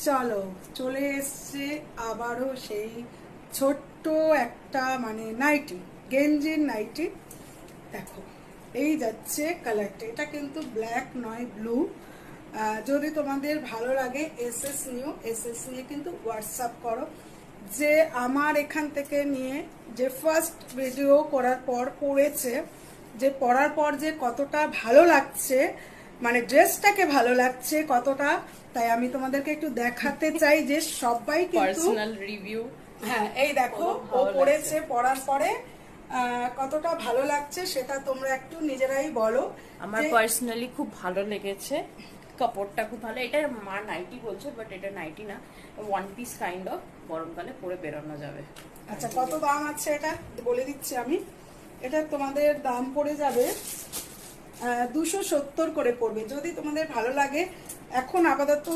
চলো চলে এসছে আবারও সেই ছোট্ট একটা মানে নাইটি, গেঞ্জির নাইটি। দেখো এই যাচ্ছে কালারটা, এটা কিন্তু ব্ল্যাক নয়, ব্লু। যদি তোমাদের ভালো লাগে এসএস নিয়ে কিন্তু হোয়াটসঅ্যাপ করো। যে আমার এখান থেকে নিয়ে যে ফার্স্ট ভিডিও করার পর পড়েছে, যে পরার পর যে কতটা ভালো লাগছে, মানে ড্রেসটাকে ভালো লাগছে কতটা, তাই আমি তোমাদেরকে একটু দেখাতে চাই যে সবাই কিন্তু পার্সোনাল রিভিউ। হ্যাঁ এই দেখো ও পড়েছে, পরার পরে কতটা ভালো লাগছে সেটা তোমরা একটু নিজেরাই বলো। আমার পার্সোনালি খুব ভালো লেগেছে, কাপড়টা খুব ভালো। এটা মা নাইটি বলছে, বাট এটা নাইটি না, ওয়ান পিস কাইন্ড অফ, গরমকালে পরে বেরোনো যাবে। আচ্ছা কত দাম আছে এটা বলে দিচ্ছি আমি। এটা তোমাদের দাম পড়ে যাবে 270 করে পড়বে। যদি তোমাদের ভালো লাগে, এখন আপাতত